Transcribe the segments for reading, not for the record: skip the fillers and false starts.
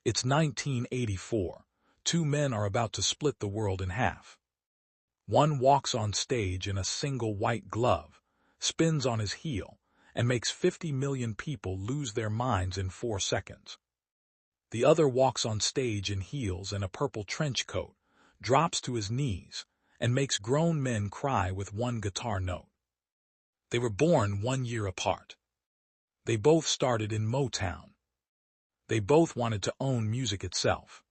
It's 1984. Two men are about to split the world in half. One walks on stage in a single white glove, spins on his heel, and makes 50 million people lose their minds in 4 seconds. The other walks on stage in heels and a purple trench coat, drops to his knees, and makes grown men cry with one guitar note. They were born 1 year apart. They both started in Motown. They both wanted to own music itself.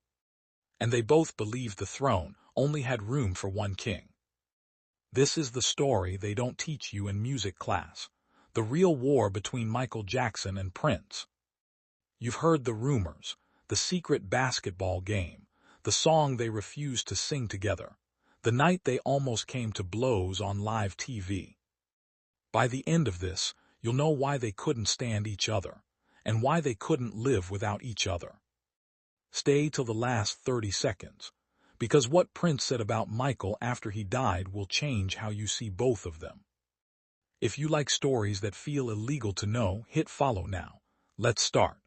And they both believed the throne only had room for one king. This is the story they don't teach you in music class, the real war between Michael Jackson and Prince. You've heard the rumors, the secret basketball game, the song they refused to sing together, the night they almost came to blows on live TV. By the end of this, you'll know why they couldn't stand each other, and why they couldn't live without each other. Stay till the last 30 seconds, because what Prince said about Michael after he died will change how you see both of them. If you like stories that feel illegal to know, hit follow now. Let's start.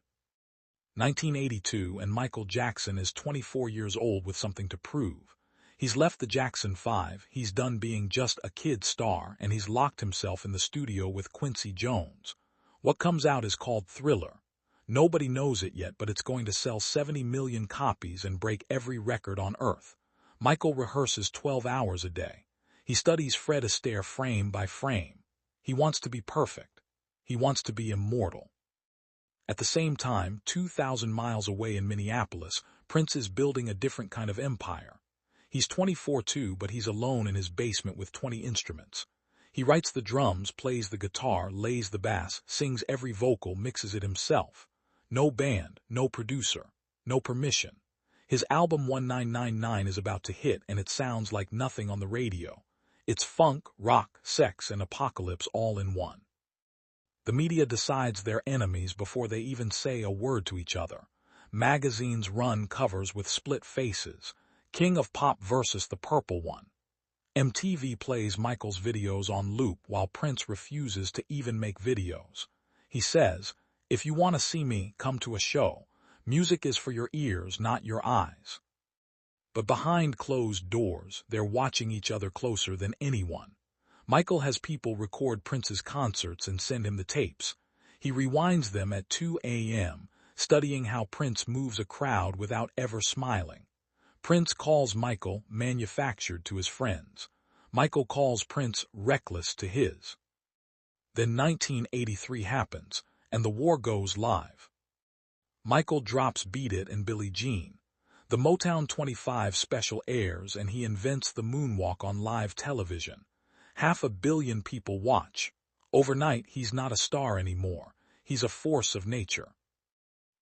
1982, and Michael Jackson is 24 years old with something to prove. He's left the Jackson 5, he's done being just a kid star, and he's locked himself in the studio with Quincy Jones. What comes out is called Thriller. Nobody knows it yet, but it's going to sell 70 million copies and break every record on Earth. Michael rehearses 12 hours a day. He studies Fred Astaire frame by frame. He wants to be perfect. He wants to be immortal. At the same time, 2,000 miles away in Minneapolis, Prince is building a different kind of empire. He's 24 too, but he's alone in his basement with 20 instruments. He writes the drums, plays the guitar, lays the bass, sings every vocal, mixes it himself. No band, no producer, no permission. His album 1999 is about to hit, and it sounds like nothing on the radio. It's funk, rock, sex, and apocalypse all in one. The media decides they're enemies before they even say a word to each other. Magazines run covers with split faces. King of Pop versus the Purple One. MTV plays Michael's videos on loop while Prince refuses to even make videos. He says, "If you want to see me, come to a show. Music is for your ears, not your eyes." But behind closed doors, they're watching each other closer than anyone. Michael has people record Prince's concerts and send him the tapes. He rewinds them at 2 a.m., studying how Prince moves a crowd without ever smiling. Prince calls Michael manufactured to his friends. Michael calls Prince reckless to his. Then 1983 happens, and the war goes live. Michael drops Beat It and Billie Jean. The Motown 25 special airs, and he invents the moonwalk on live television. 500 million people watch. Overnight, he's not a star anymore. He's a force of nature.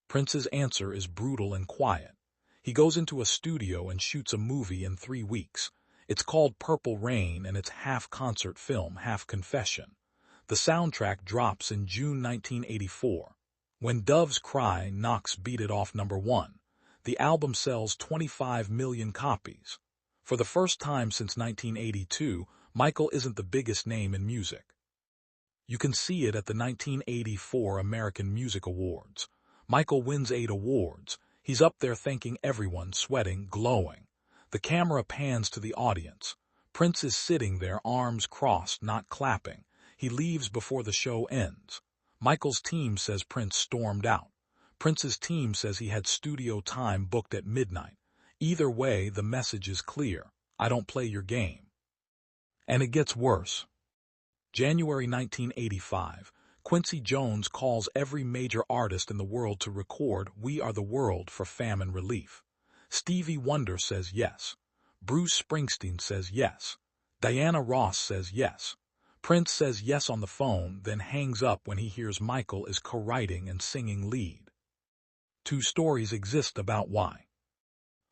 Prince's answer is brutal and quiet. He goes into a studio and shoots a movie in 3 weeks. It's called Purple Rain, and it's half concert film, half confession. The soundtrack drops in June 1984. When Doves Cry knocks Beat It off #1, the album sells 25 million copies. For the first time since 1982, Michael isn't the biggest name in music. You can see it at the 1984 American Music Awards. Michael wins 8 awards. He's up there thanking everyone, sweating, glowing. The camera pans to the audience. Prince is sitting there, arms crossed, not clapping. He leaves before the show ends. Michael's team says Prince stormed out. Prince's team says he had studio time booked at midnight. Either way, the message is clear. I don't play your game. And it gets worse. January 1985. Quincy Jones calls every major artist in the world to record We Are the World for famine relief. Stevie Wonder says yes. Bruce Springsteen says yes. Diana Ross says yes. Prince says yes on the phone, then hangs up when he hears Michael is co-writing and singing lead. 2 stories exist about why.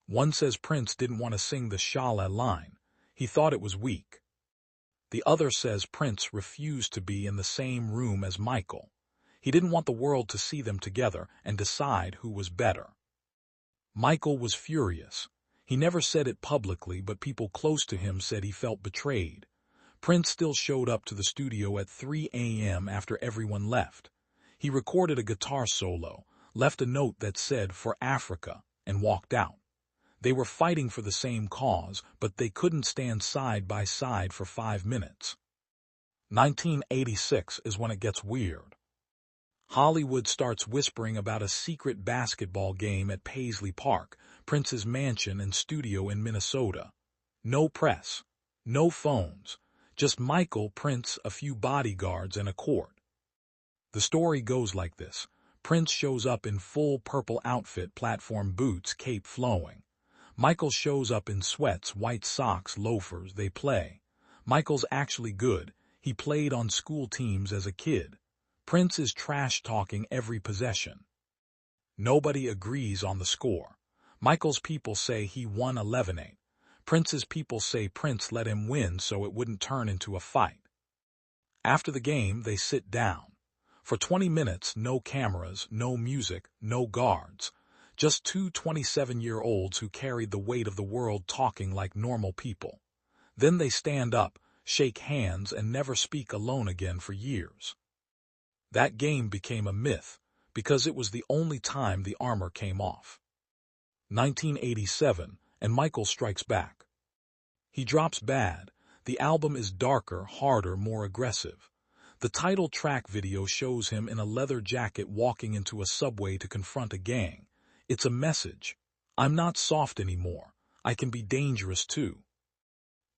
One says Prince didn't want to sing the Shala line. He thought it was weak. The other says Prince refused to be in the same room as Michael. He didn't want the world to see them together and decide who was better. Michael was furious. He never said it publicly, but people close to him said he felt betrayed. Prince still showed up to the studio at 3 a.m. after everyone left. He recorded a guitar solo, left a note that said "For Africa," and walked out. They were fighting for the same cause, but they couldn't stand side by side for 5 minutes. 1986 is when it gets weird. Hollywood starts whispering about a secret basketball game at Paisley Park, Prince's mansion and studio in Minnesota. No press, no phones, just Michael, Prince, a few bodyguards, and a court. The story goes like this. Prince shows up in full purple outfit, platform boots, cape flowing. Michael shows up in sweats, white socks, loafers. They play. Michael's actually good. He played on school teams as a kid. Prince is trash-talking every possession. Nobody agrees on the score. Michael's people say he won 11-8. Prince's people say Prince let him win so it wouldn't turn into a fight. After the game, they sit down. For 20 minutes, no cameras, no music, no guards. Just two 27-year-olds who carried the weight of the world talking like normal people. Then they stand up, shake hands, and never speak alone again for years. That game became a myth, because it was the only time the armor came off. 1987, and Michael strikes back. He drops Bad. The album is darker, harder, more aggressive. The title track video shows him in a leather jacket walking into a subway to confront a gang. It's a message. I'm not soft anymore. I can be dangerous too.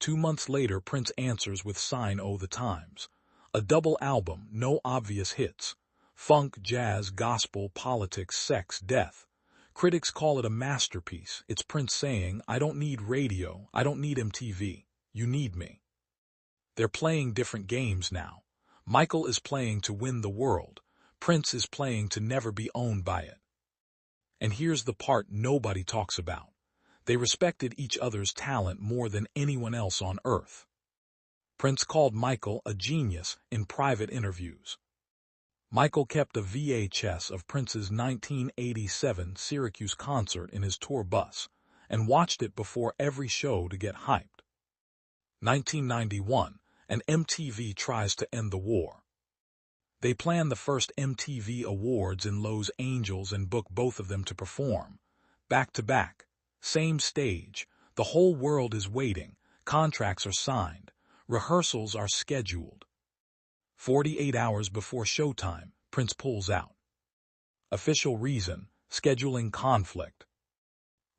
2 months later, Prince answers with Sign O' the Times. A double album, no obvious hits. Funk, jazz, gospel, politics, sex, death. Critics call it a masterpiece. It's Prince saying, I don't need radio, I don't need MTV. You need me. They're playing different games now. Michael is playing to win the world. Prince is playing to never be owned by it. And here's the part nobody talks about. They respected each other's talent more than anyone else on earth. Prince called Michael a genius in private interviews. Michael kept a VHS of Prince's 1987 Syracuse concert in his tour bus and watched it before every show to get hyped. 1991, and MTV tries to end the war. They plan the first MTV Awards in Los Angeles and book both of them to perform. Back to back. Same stage. The whole world is waiting. Contracts are signed. Rehearsals are scheduled. 48 hours before showtime, Prince pulls out. Official reason, scheduling conflict.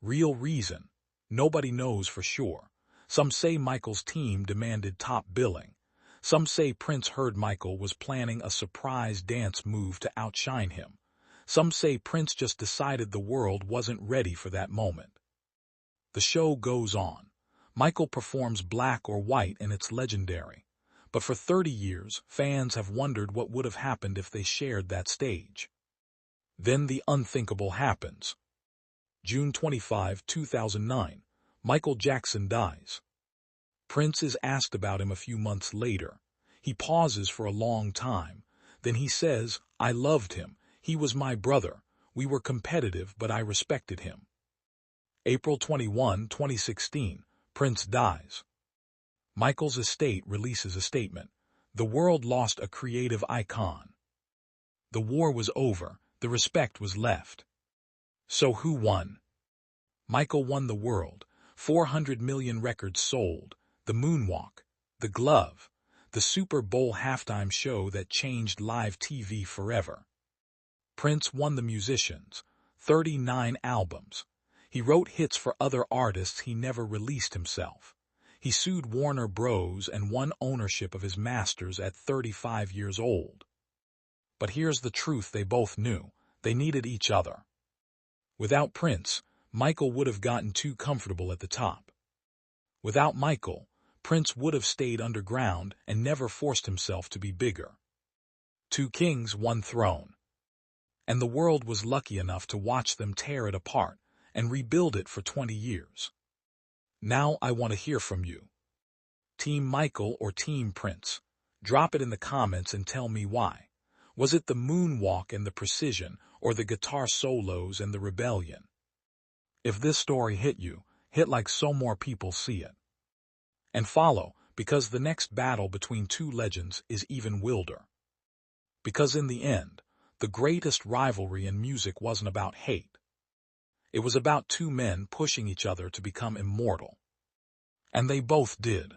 Real reason, nobody knows for sure. Some say Michael's team demanded top billing. Some say Prince heard Michael was planning a surprise dance move to outshine him. Some say Prince just decided the world wasn't ready for that moment. The show goes on. Michael performs Black or White and it's legendary. But for 30 years, fans have wondered what would have happened if they shared that stage. Then the unthinkable happens. June 25, 2009, Michael Jackson dies. Prince is asked about him a few months later. He pauses for a long time. Then he says, I loved him. He was my brother. We were competitive, but I respected him. April 21, 2016, Prince dies. Michael's estate releases a statement. The world lost a creative icon. The war was over. The respect was left. So who won? Michael won the world. 400 million records sold. The moonwalk. The glove. The Super Bowl halftime show that changed live TV forever. Prince won the musicians. 39 albums. He wrote hits for other artists he never released himself. He sued Warner Bros. And won ownership of his masters at 35 years old. But here's the truth they both knew. They needed each other. Without Prince, Michael would have gotten too comfortable at the top. Without Michael, Prince would have stayed underground and never forced himself to be bigger. 2 kings, 1 throne. And the world was lucky enough to watch them tear it apart and rebuild it for 20 years. Now I want to hear from you. Team Michael or Team Prince? Drop it in the comments and tell me why. Was it the moonwalk and the precision, or the guitar solos and the rebellion? If this story hit you, hit like so more people see it. And follow, because the next battle between 2 legends is even wilder. Because in the end, the greatest rivalry in music wasn't about hate. It was about two men pushing each other to become immortal. And they both did.